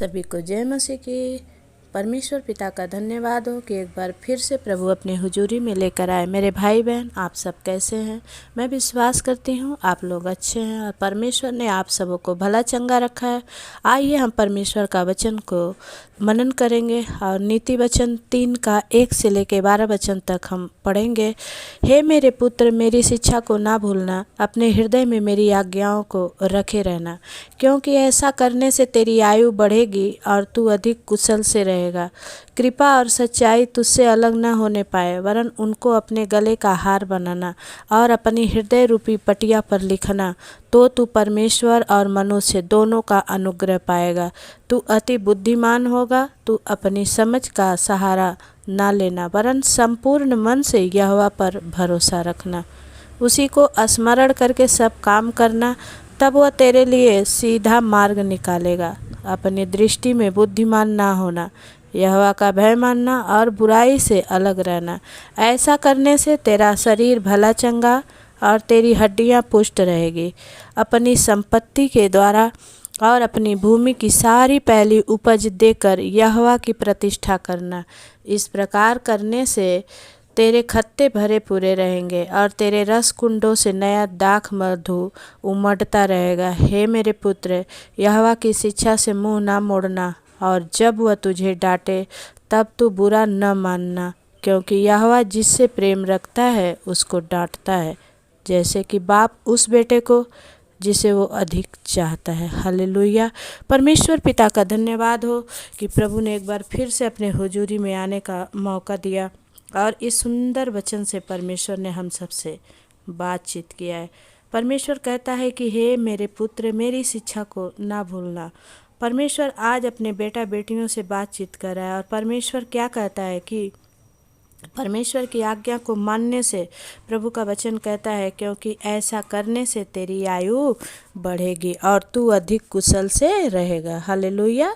सभी को जय मसीह की। परमेश्वर पिता का धन्यवाद हो कि एक बार फिर से प्रभु अपने हुजूरी में लेकर आए। मेरे भाई बहन, आप सब कैसे हैं? मैं विश्वास करती हूँ आप लोग अच्छे हैं और परमेश्वर ने आप सबों को भला चंगा रखा है। आइए हम परमेश्वर का वचन को मनन करेंगे और नीति वचन 3 का 1 से लेकर 12 वचन तक हम पढ़ेंगे। हे मेरे पुत्र, मेरी शिक्षा को ना भूलना, अपने हृदय में मेरी आज्ञाओं को रखे रहना, क्योंकि ऐसा करने से तेरी आयु बढ़ेगी और तू अधिक कुशल से रहेगा। कृपा और सच्चाई तुझसे अलग न होने पाए, वरन उनको अपने गले का हार बनाना और अपनी हृदय रूपी पटिया पर लिखना, तो तू परमेश्वर और मनुष्य दोनों का अनुग्रह पाएगा। तू अति बुद्धिमान होगा। तू अपनी समझ का सहारा ना लेना, वरन संपूर्ण मन से यहोवा पर भरोसा रखना। उसी को स्मरण करके सब काम करना, तब वह तेरे लिए सीधा मार्ग निकालेगा। अपनी दृष्टि में बुद्धिमान ना होना, यहोवा का भय मानना और बुराई से अलग रहना। ऐसा करने से तेरा शरीर भला चंगा और तेरी हड्डियां पुष्ट रहेगी। अपनी संपत्ति के द्वारा और अपनी भूमि की सारी पहली उपज देकर यहोवा की प्रतिष्ठा करना। इस प्रकार करने से तेरे खत्ते भरे पूरे रहेंगे और तेरे रस कुंडों से नया दाख मधु उमड़ता रहेगा। हे मेरे पुत्र, यहोवा की शिक्षा से मुंह ना मोड़ना, और जब वह तुझे डांटे तब तू बुरा न मानना, क्योंकि यहोवा जिससे प्रेम रखता है उसको डांटता है, जैसे कि बाप उस बेटे को जिसे वो अधिक चाहता है। हालेलुया। परमेश्वर पिता का धन्यवाद हो कि प्रभु ने एक बार फिर से अपने हुजूरी में आने का मौका दिया और इस सुंदर वचन से परमेश्वर ने हम सबसे बातचीत किया है। परमेश्वर कहता है कि हे मेरे पुत्र, मेरी शिक्षा को ना भूलना। परमेश्वर आज अपने बेटा बेटियों से बातचीत कर रहा है और परमेश्वर क्या कहता है कि परमेश्वर की आज्ञा को मानने से प्रभु का वचन कहता है, क्योंकि ऐसा करने से तेरी आयु बढ़ेगी और तू अधिक कुशल से रहेगा। हालेलुया।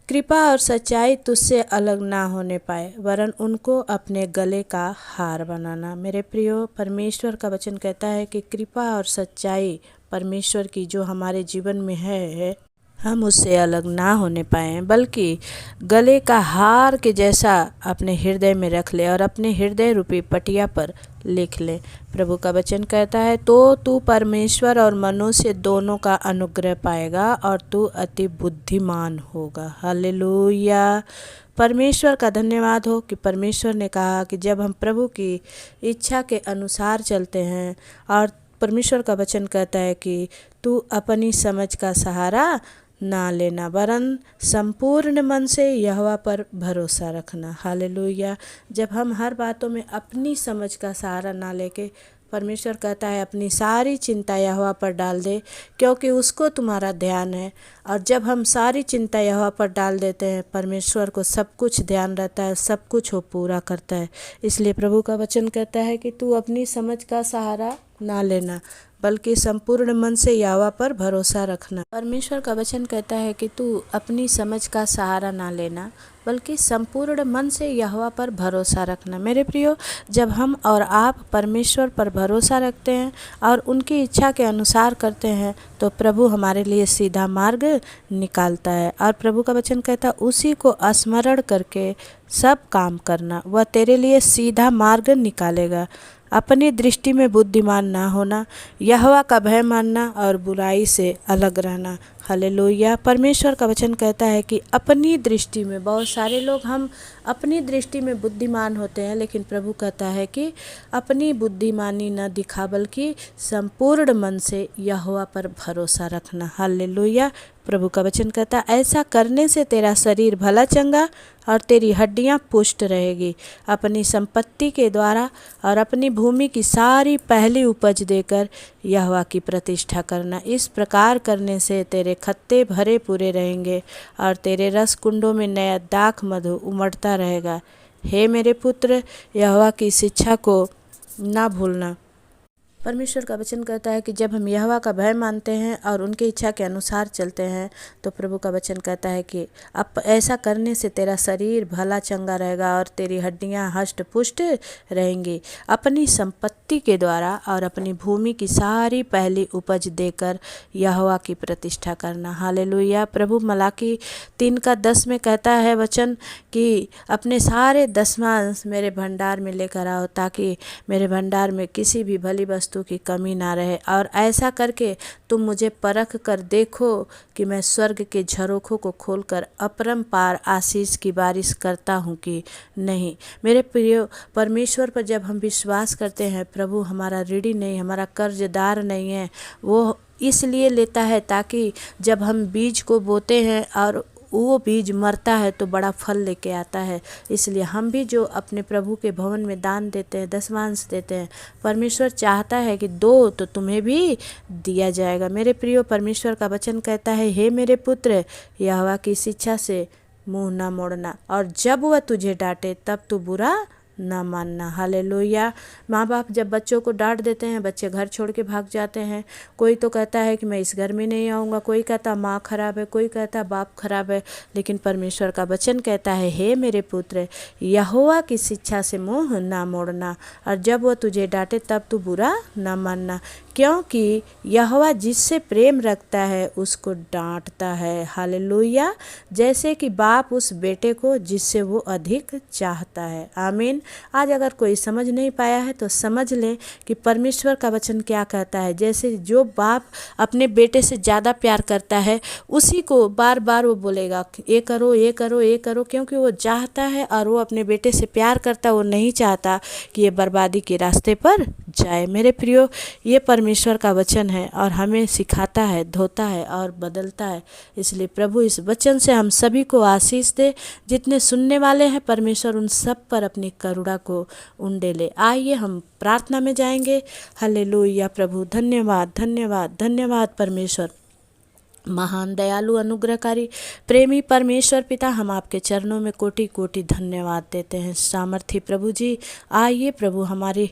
कृपा और सच्चाई तुझसे अलग ना होने पाए, वरन उनको अपने गले का हार बनाना। मेरे प्रियो, परमेश्वर का वचन कहता है कि कृपा और सच्चाई परमेश्वर की जो हमारे जीवन में है, हम उससे अलग ना होने पाए, बल्कि गले का हार के जैसा अपने हृदय में रख ले और अपने हृदय रूपी पटिया पर लिख ले। प्रभु का वचन कहता है, तो तू परमेश्वर और मनुष्य दोनों का अनुग्रह पाएगा और तू अति बुद्धिमान होगा। हालेलुया। परमेश्वर का धन्यवाद हो कि परमेश्वर ने कहा कि जब हम प्रभु की इच्छा के अनुसार चलते हैं, और परमेश्वर का वचन कहता है कि तू अपनी समझ का सहारा ना लेना, वरन संपूर्ण मन से यहोवा पर भरोसा रखना। हालेलुया। जब हम हर बातों में अपनी समझ का सहारा ना लेके, परमेश्वर कहता है अपनी सारी चिंता यहोवा पर डाल दे, क्योंकि उसको तुम्हारा ध्यान है। और जब हम सारी चिंता यहोवा पर डाल देते हैं, परमेश्वर को सब कुछ ध्यान रहता है, सब कुछ वो पूरा करता है। इसलिए प्रभु का वचन कहता है कि तू अपनी समझ का सहारा ना लेना, बल्कि संपूर्ण मन से यहोवा पर भरोसा रखना। परमेश्वर का वचन कहता है कि तू अपनी समझ का सहारा ना लेना, बल्कि संपूर्ण मन से यहोवा पर भरोसा रखना। मेरे प्रियो, जब हम और आप परमेश्वर पर भरोसा रखते हैं और उनकी इच्छा के अनुसार करते हैं, तो प्रभु हमारे लिए सीधा मार्ग निकालता है। और प्रभु का वचन कहता है, उसी को स्मरण करके सब काम करना, वह तेरे लिए सीधा मार्ग निकालेगा। अपनी दृष्टि में बुद्धिमान ना होना, यहोवा का भय मानना और बुराई से अलग रहना। हालेलुया। परमेश्वर का वचन कहता है कि अपनी दृष्टि में, बहुत सारे लोग हम अपनी दृष्टि में बुद्धिमान होते हैं, लेकिन प्रभु कहता है कि अपनी बुद्धिमानी न दिखा, बल्कि संपूर्ण मन से यहोवा पर भरोसा रखना। हालेलुया। प्रभु का वचन कहता है ऐसा करने से तेरा शरीर भला चंगा और तेरी हड्डियां पुष्ट रहेगी। अपनी संपत्ति के द्वारा और अपनी भूमि की सारी पहली उपज देकर यहोवा की प्रतिष्ठा करना। इस प्रकार करने से तेरे खत्ते भरे पूरे रहेंगे और तेरे रस कुंडों में नया दाख मधु उमड़ता रहेगा। हे मेरे पुत्र, यहोवा की शिक्षा को ना भूलना। परमेश्वर का वचन कहता है कि जब हम यहोवा का भय मानते हैं और उनकी इच्छा के अनुसार चलते हैं तो प्रभु का वचन कहता है कि अब ऐसा करने से तेरा शरीर भला चंगा रहेगा और तेरी हड्डियां हष्ट पुष्ट रहेंगी। अपनी संपत्ति के द्वारा और अपनी भूमि की सारी पहली उपज देकर यहोवा की प्रतिष्ठा करना। हालेलुया। प्रभु मलाकी 3:10 में कहता है वचन कि अपने सारे दशमांश मेरे भंडार में लेकर आओ ताकि मेरे भंडार में किसी भी भली वस्तु की कमी ना रहे, और ऐसा करके तुम मुझे परख कर देखो कि मैं स्वर्ग के झरोखों को खोलकर अपरंपार आशीष की बारिश करता हूँ कि नहीं। मेरे प्रिय परमेश्वर पर जब हम विश्वास करते हैं, प्रभु हमारा ऋणी नहीं, हमारा कर्जदार नहीं है। वो इसलिए लेता है ताकि जब हम बीज को बोते हैं और वो बीज मरता है तो बड़ा फल लेके आता है। इसलिए हम भी जो अपने प्रभु के भवन में दान देते हैं, दशमांश देते हैं, परमेश्वर चाहता है कि दो तो तुम्हें भी दिया जाएगा। मेरे प्रियो, परमेश्वर का वचन कहता है, हे मेरे पुत्र, यहोवा की शिक्षा से मुंह न मोड़ना, और जब वह तुझे डांटे तब तू बुरा ना मानना। हालेलुया। माँ बाप जब बच्चों को डांट देते हैं, बच्चे घर छोड़ के भाग जाते हैं। कोई तो कहता है कि मैं इस घर में नहीं आऊँगा, कोई कहता माँ खराब है, कोई कहता बाप खराब है। लेकिन परमेश्वर का वचन कहता है, हे मेरे पुत्र, यहोवा की शिक्षा से मुंह ना मोड़ना, और जब वह तुझे डांटे तब तू बुरा ना मानना, क्योंकि यहोवा जिससे प्रेम रखता है उसको डांटता है। हालेलुया। जैसे कि बाप उस बेटे को जिससे वो अधिक चाहता है। आमीन। आज अगर कोई समझ नहीं पाया है तो समझ लें कि परमेश्वर का वचन क्या कहता है। जैसे जो बाप अपने बेटे से ज़्यादा प्यार करता है, उसी को बार बार वो बोलेगा ये करो, ये करो, ये करो, क्योंकि वो चाहता है और वो अपने बेटे से प्यार करता है। वो नहीं चाहता कि ये बर्बादी के रास्ते पर जाए। मेरे प्रियो, ये परमेश्वर का वचन है और हमें सिखाता है, धोता है और बदलता है। इसलिए प्रभु इस वचन से हम सभी को आशीष दे। जितने सुनने वाले हैं, परमेश्वर उन सब पर अपनी करुणा को उंडे ले। आइए हम प्रार्थना में जाएंगे। हालेलुया। प्रभु धन्यवाद, धन्यवाद, धन्यवाद परमेश्वर, महान दयालु अनुग्रहकारी प्रेमी परमेश्वर पिता, हम आपके चरणों में कोटि कोटि धन्यवाद देते हैं। सामर्थी प्रभु जी, आइए प्रभु हमारे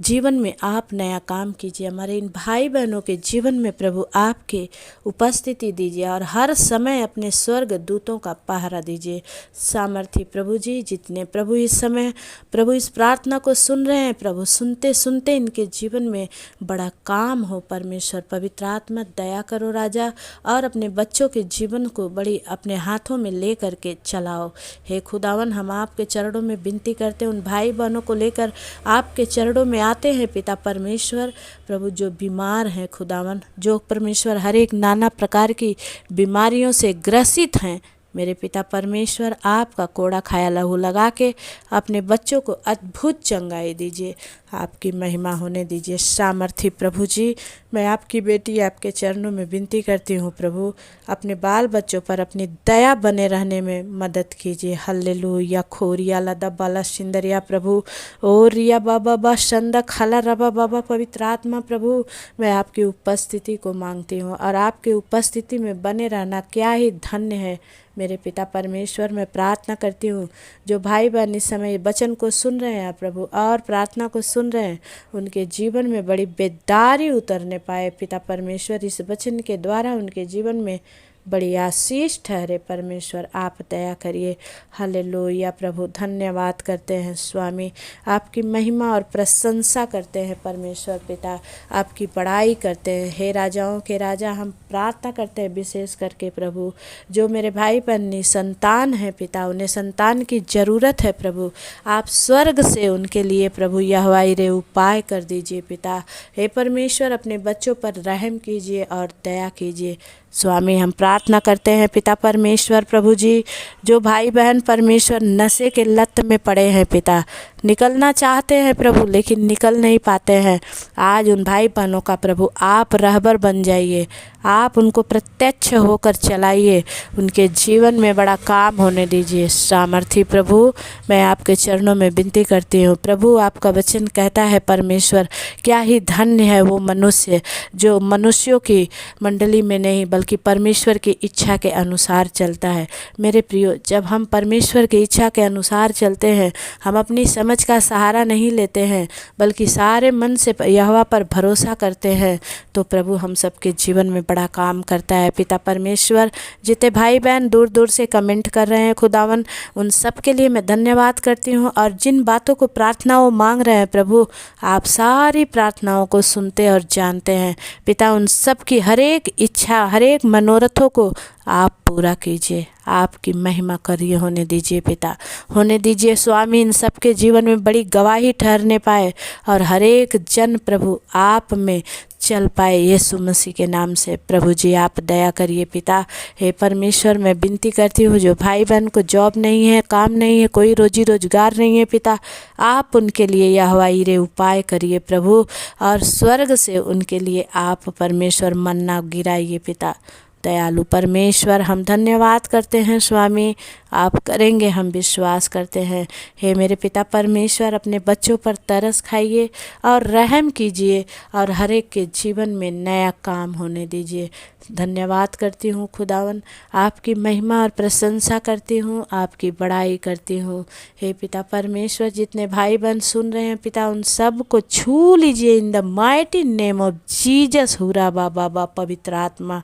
जीवन में आप नया काम कीजिए। हमारे इन भाई बहनों के जीवन में प्रभु आपके उपस्थिति दीजिए और हर समय अपने स्वर्ग दूतों का पहरा दीजिए। सामर्थी प्रभु जी, जितने प्रभु इस समय प्रभु इस प्रार्थना को सुन रहे हैं, प्रभु सुनते सुनते इनके जीवन में बड़ा काम हो। परमेश्वर पवित्र आत्मा दया करो राजा, और अपने बच्चों के जीवन को बड़ी अपने हाथों में ले करके चलाओ। हे खुदावन, हम आपके चरणों में विनती करते हैं, उन भाई बहनों को लेकर आपके चरणों में आते हैं पिता परमेश्वर। प्रभु जो बीमार हैं खुदावन, जो परमेश्वर हर एक नाना प्रकार की बीमारियों से ग्रसित हैं, मेरे पिता परमेश्वर आपका कोड़ा खाया लहू लगा के अपने बच्चों को अद्भुत चंगाई दीजिए, आपकी महिमा होने दीजिए। सामर्थी प्रभु जी, मैं आपकी बेटी आपके चरणों में विनती करती हूँ प्रभु, अपने बाल बच्चों पर अपनी दया बने रहने में मदद कीजिए। हल्लेलुया। खोरिया लदा बाला सिंदरिया प्रभु, ओ रिया बाबा बा शंदा खाला रबा बाबा, पवित्र आत्मा प्रभु, मैं आपकी उपस्थिति को मांगती हूँ और आपकी उपस्थिति में बने रहना क्या ही धन्य है। मेरे पिता परमेश्वर, मैं प्रार्थना करती हूँ जो भाई बहन इस समय वचन को सुन रहे हैं प्रभु और प्रार्थना को सुन रहे हैं, उनके जीवन में बड़ी बेदारी उतरने पाए पिता परमेश्वर। इस वचन के द्वारा उनके जीवन में बड़ी आशीष ठहरे। परमेश्वर आप दया करिए। हालेलुया प्रभु, धन्यवाद करते हैं स्वामी, आपकी महिमा और प्रशंसा करते हैं परमेश्वर पिता, आपकी बड़ाई करते हैं। हे राजाओं के राजा, हम प्रार्थना करते हैं विशेष करके प्रभु, जो मेरे भाई बहन संतान हैं पिता, उन्हें संतान की ज़रूरत है प्रभु, आप स्वर्ग से उनके लिए प्रभु यहोवा ईरे उपाय कर दीजिए पिता। हे परमेश्वर, अपने बच्चों पर रहम कीजिए और दया कीजिए स्वामी। हम प्रार्थना करते हैं पिता परमेश्वर प्रभु जी, जो भाई बहन परमेश्वर नशे के लत में पड़े हैं पिता, निकलना चाहते हैं प्रभु लेकिन निकल नहीं पाते हैं, आज उन भाई बहनों का प्रभु आप रहबर बन जाइए, आप उनको प्रत्यक्ष होकर चलाइए, उनके जीवन में बड़ा काम होने दीजिए। सामर्थी प्रभु, मैं आपके चरणों में विनती करती हूँ प्रभु, आपका वचन कहता है परमेश्वर, क्या ही धन्य है वो मनुष्य जो मनुष्यों की मंडली में नहीं बल्कि परमेश्वर की इच्छा के अनुसार चलता है। मेरे प्रियो, जब हम परमेश्वर की इच्छा के अनुसार चलते हैं, हम अपनी समझ समझ का सहारा नहीं लेते हैं बल्कि सारे मन से यहोवा पर भरोसा करते हैं तो प्रभु हम सबके जीवन में बड़ा काम करता है। पिता परमेश्वर, जितने भाई बहन दूर दूर से कमेंट कर रहे हैं खुदावन, उन सब के लिए मैं धन्यवाद करती हूँ। और जिन बातों को प्रार्थनाओं मांग रहे हैं प्रभु, आप सारी प्रार्थनाओं को सुनते और जानते हैं। पिता उन सब की हर एक इच्छा, हर एक मनोरथों को आप पूरा कीजिए, आपकी महिमा करिए, होने दीजिए पिता, होने दीजिए स्वामी। इन सब के जीवन में बड़ी गवाही ठहरने पाए और हर एक जन प्रभु आप में चल पाए, यीशु मसीह के नाम से प्रभु जी आप दया करिए पिता। हे परमेश्वर, मैं विनती करती हूँ जो भाई बहन को जॉब नहीं है, काम नहीं है, कोई रोजी रोजगार नहीं है पिता, आप उनके लिए यहोवा यीरे उपाय करिए प्रभु, और स्वर्ग से उनके लिए आप परमेश्वर मन्ना गिराइए पिता। दयालु परमेश्वर, हम धन्यवाद करते हैं स्वामी, आप करेंगे, हम विश्वास करते हैं। हे मेरे पिता परमेश्वर, अपने बच्चों पर तरस खाइए और रहम कीजिए और हर एक के जीवन में नया काम होने दीजिए। धन्यवाद करती हूँ खुदावन, आपकी महिमा और प्रशंसा करती हूँ, आपकी बड़ाई करती हूँ। हे पिता परमेश्वर, जितने भाई बहन सुन रहे हैं पिता, उन सब को छू लीजिए in the mighty name of Jesus. हुरा बाबा पवित्र आत्मा,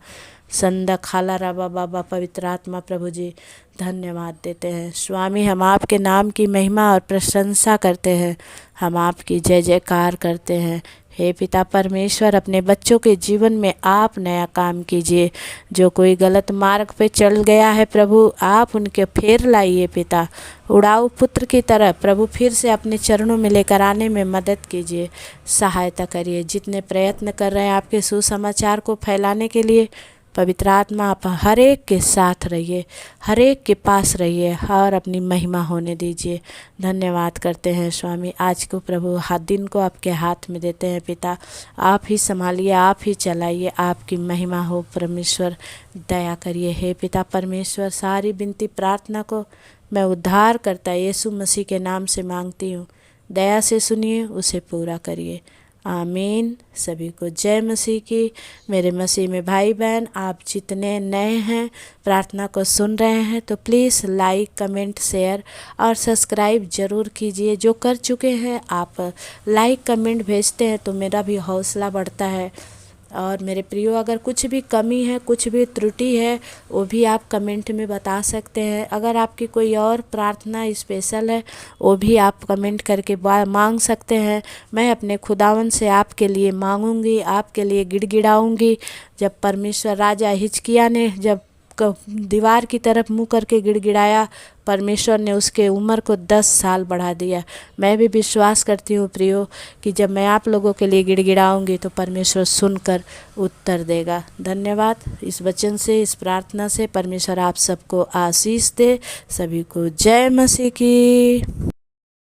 संदा खाला राबा बाबा पवित्र आत्मा, प्रभु जी धन्यवाद देते हैं स्वामी। हम आपके नाम की महिमा और प्रशंसा करते हैं, हम आपकी जय जयकार करते हैं। हे पिता परमेश्वर, अपने बच्चों के जीवन में आप नया काम कीजिए। जो कोई गलत मार्ग पे चल गया है प्रभु, आप उनके फेर लाइए पिता, उड़ाऊ पुत्र की तरह प्रभु फिर से अपने चरणों में लेकर आने में मदद कीजिए, सहायता करिए। जितने प्रयत्न कर रहे हैं आपके सुसमाचार को फैलाने के लिए, पवित्र आत्मा आप हर एक के साथ रहिए, हर एक के पास रहिए और अपनी महिमा होने दीजिए। धन्यवाद करते हैं स्वामी। आज को प्रभु दिन को आपके हाथ में देते हैं पिता, आप ही संभालिए, आप ही चलाइए, आपकी महिमा हो परमेश्वर, दया करिए। हे पिता परमेश्वर, सारी विनती प्रार्थना को मैं उद्धार करता यीशु मसीह के नाम से मांगती हूँ, दया से सुनिए, उसे पूरा करिए। आमीन। सभी को जय मसीह की। मेरे मसीह में भाई बहन, आप जितने नए हैं प्रार्थना को सुन रहे हैं तो प्लीज़ लाइक, कमेंट, शेयर और सब्सक्राइब ज़रूर कीजिए। जो कर चुके हैं आप लाइक कमेंट भेजते हैं तो मेरा भी हौसला बढ़ता है। और मेरे प्रियो, अगर कुछ भी कमी है, कुछ भी त्रुटि है, वो भी आप कमेंट में बता सकते हैं। अगर आपकी कोई और प्रार्थना स्पेशल है, वो भी आप कमेंट करके मांग सकते हैं। मैं अपने खुदावन से आपके लिए मांगूंगी, आपके लिए गिड़गिड़ाऊंगी। जब परमेश्वर राजा हिजकिय्याह ने जब दीवार की तरफ मुँह करके गिड़गिड़ाया, परमेश्वर ने उसके उम्र को 10 साल बढ़ा दिया। मैं भी विश्वास करती हूँ प्रियो कि जब मैं आप लोगों के लिए गिड़गिड़ाऊंगी तो परमेश्वर सुनकर उत्तर देगा। धन्यवाद। इस वचन से, इस प्रार्थना से परमेश्वर आप सबको आशीष दे। सभी को जय मसीह की।